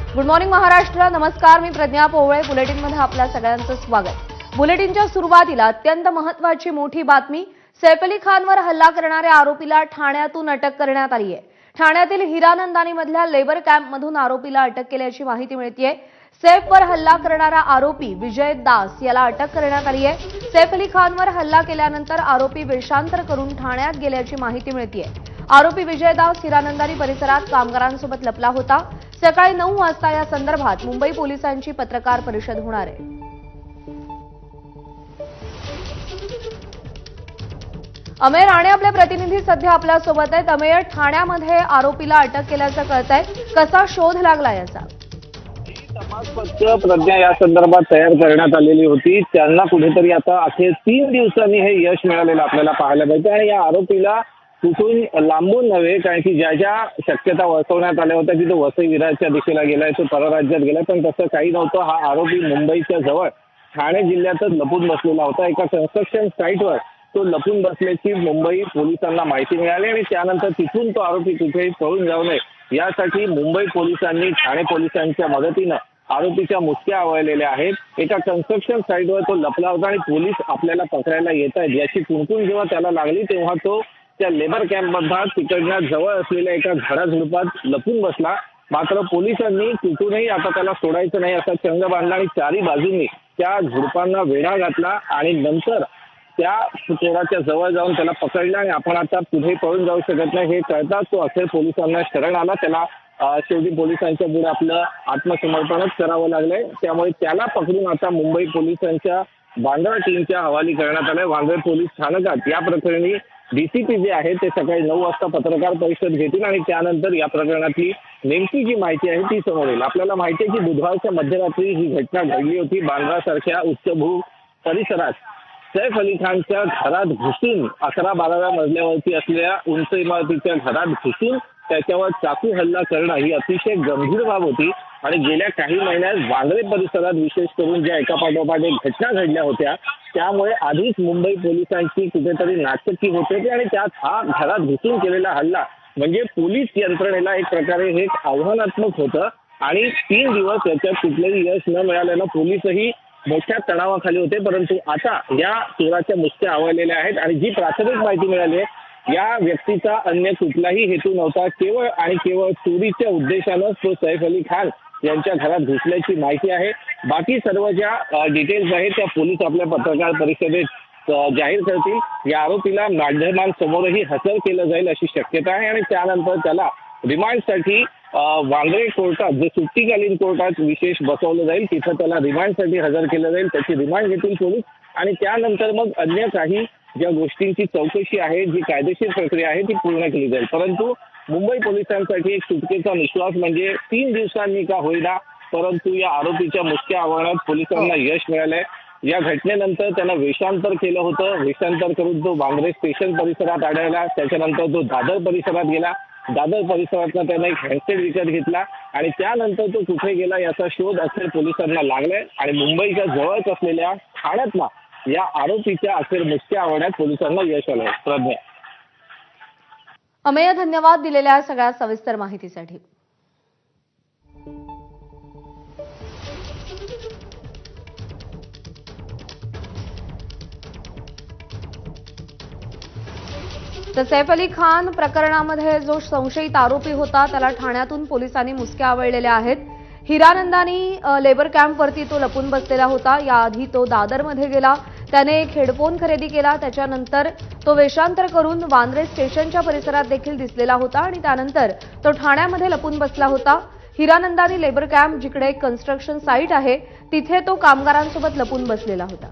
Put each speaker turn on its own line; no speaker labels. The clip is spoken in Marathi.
Good morning Maharashtra. नमस्कार, मी प्रज्ञा पोवळे. बुलेटिनमध्ये आपल्या सगळ्यांचं स्वागत. बुलेटिनच्या सुरुवातीला अत्यंत महत्त्वाची मोठी बातमी. सैफ अली खानवर हल्ला करणाऱ्या आरोपीला ठाण्यातून अटक करण्यात आली आहे. ठाण्यातील हिरानंदानीमधल्या लेबर कॅम्पमधून आरोपीला अटक केल्याची माहिती मिळतेय. सैफवर हल्ला करणारा आरोपी विजय दास याला अटक करण्यात आली आहे. सैफ अली खानवर हल्ला केल्यानंतर आरोपी वेषांतर करून ठाण्यात गेल्याची माहिती मिळतेय. आरोपी विजय दास हिरानंदानी परिसरात कामगारांसोबत लपला होता. सकाळी 9 वाजता या संदर्भात मुंबई पोलिसांची पत्रकार परिषद होणार आहे. अमेय राणे आपले प्रतिनिधी सध्या आपल्या सोबत आहेत. अमेय, ठाण्यामध्ये आरोपीला अटक केल्याचं कळतंय. कसा शोध लागला याचा?
तपासपत्र प्रज्ञा या संदर्भात तयार करण्यात आलेली होती. त्यांना कुठेतरी आता अखेर 3 दिवसांनी हे यश मिळालेलं आपल्याला पाहायला मिळतं. आणि या आरोपीला कुठून लांबून नव्हे, कारण की ज्या ज्या शक्यता वर्तवण्यात आल्या होत्या की तो वसई विरारच्या दिशेला गेलाय, तो परराज्यात गेलाय, पण तसं काही नव्हतं. हा आरोपी मुंबईच्या जवळ ठाणे जिल्ह्यातच लपून बसलेला होता. एका कन्स्ट्रक्शन साईटवर तो लपून बसल्याची मुंबई पोलिसांना माहिती मिळाली आणि त्यानंतर तिथून तो आरोपी कुठेही पळून जाऊ नये यासाठी मुंबई पोलिसांनी ठाणे पोलिसांच्या मदतीनं आरोपीच्या मुसक्या आवळलेल्या आहेत. एका कन्स्ट्रक्शन साईटवर तो लपला होता आणि पोलीस आपल्याला पकडायला येत आहेत याची कुणकुण जेव्हा त्याला लागली तेव्हा तो त्या लेबर कॅम्पमधला तिकडल्या जवळ असलेल्या एका झाडाझुडपात लपून बसला. मात्र पोलिसांनी कुठूनही आता त्याला सोडायचं नाही असा चंग बांधला आणि चारी बाजूंनी त्या झुडपांना वेढा घातला आणि नंतर त्या चोराच्या जवळ जाऊन त्याला पकडलं आणि आपण आता पुढे पळून जाऊ शकत नाही हे कळताच तो अखेर पोलिसांना शरण आला. त्याला शेवटी पोलिसांच्या पुढे आपलं आत्मसमर्पणच करावं लागलंय. त्यामुळे त्याला पकडून आता मुंबई पोलिसांच्या बांद्रा टीमच्या हवाली करण्यात आलंय. वांद्रे पोलीस स्थानकात या प्रकरणी डीसीपी जे आहे ते सकाळी 9 वाजता पत्रकार परिषद घेतील आणि त्यानंतर या प्रकरणातली नेमकी जी माहिती आहे ती समोर येईल. आपल्याला माहिती आहे की बुधवारच्या मध्यरात्री ही घटना घडली होती. बांद्रासारख्या उच्चभू परिसरात सैफ अली खानच्या घरात घुसून 11-12व्या मजल्यावरती असलेल्या उंच इमारतीच्या घरात घुसून त्याच्यावर चाकू हल्ला करणं ही अतिशय गंभीर बाब होती. आणि गेल्या काही महिन्यात वांद्रे परिसरात विशेष करून ज्या एकापाठोपाठ एक घटना घडल्या होत्या त्यामुळे आधीच मुंबई पोलिसांची कुठेतरी नाचक्की होत होती आणि त्यात हा घरात घुसून केलेला हल्ला म्हणजे पोलीस यंत्रणेला एक प्रकारे हे आव्हानात्मक होतं. आणि 3 दिवस याच्यात कुठलंही यश न मिळाल्यानं पोलीसही मोठ्या तणावाखाली होते. परंतु आता या चोराच्या मुसक्या आवळलेल्या आहेत आणि जी प्राथमिक माहिती मिळाली आहे या व्यक्तीचा अन्य कुठलाही हेतू नव्हता. केवळ आणि केवळ चोरीच्या उद्देशानं तो सैफ अली खान यांच्या घरात घुसल्याची माहिती आहे. बाकी सर्व ज्या डिटेल्स आहेत त्या पोलीस आपल्या पत्रकार परिषदेत जाहीर करतील. या आरोपीला माध्यमांसमोरही हजर केलं जाईल अशी शक्यता आहे आणि त्यानंतर त्याला रिमांडसाठी वांद्रे कोर्टात जे सुट्टीकालीन कोर्टात विशेष बसवलं जाईल तिथं त्याला रिमांडसाठी हजर केलं जाईल. त्याची रिमांड घेतील पोलीस आणि त्यानंतर मग अन्य काही ज्या गोष्टींची चौकशी आहे जी कायदेशीर प्रक्रिया आहे ती पूर्ण केली जाईल. परंतु मुंबई पोलिसांसाठी एक सुटकेचा निश्वास म्हणजे 3 दिवसांनी का होईना परंतु या आरोपीच्या मुसक्या आवळण्यात पोलिसांना यश मिळालंय. या घटनेनंतर त्यानं वेषांतर केलं होतं. वेषांतर करून तो वांद्रे स्टेशन परिसरात आढळला. त्याच्यानंतर तो दादर परिसरात गेला. दादर परिसरातनं त्यानं एक हँडसेट विकत घेतला आणि त्यानंतर तो कुठे गेला याचा शोध अखेर पोलिसांना लागलाय आणि मुंबईच्या जवळच असलेल्या ठाण्यातला या आरोपीच्या अखेर मुसक्या आवळण्यात पोलिसांना यश आलंय. प्रज्ञा.
अमेय, धन्यवाद दिलेल्या सगळ्या सविस्तर माहितीसाठी. तर सैफ अली खान प्रकरणामध्ये जो संशयित आरोपी होता त्याला ठाण्यातून पोलिसांनी मुसक्या आवळलेल्या आहेत. हिरानंदानी लेबर कॅम्पवरती तो लपून बसलेला होता. याआधी तो दादरमध्ये गेला. त्याने एक हेडफोन खरेदी केला. त्याच्यानंतर तो वेषांतर करून वांद्रे स्टेशनच्या परिसरात देखील दिसलेला होता आणि त्यानंतर तो ठाण्यामध्ये लपून बसला होता. हिरानंदानी लेबर कॅम्प जिकडे एक कन्स्ट्रक्शन साईट आहे तिथे तो कामगारांसोबत लपून बसलेला होता.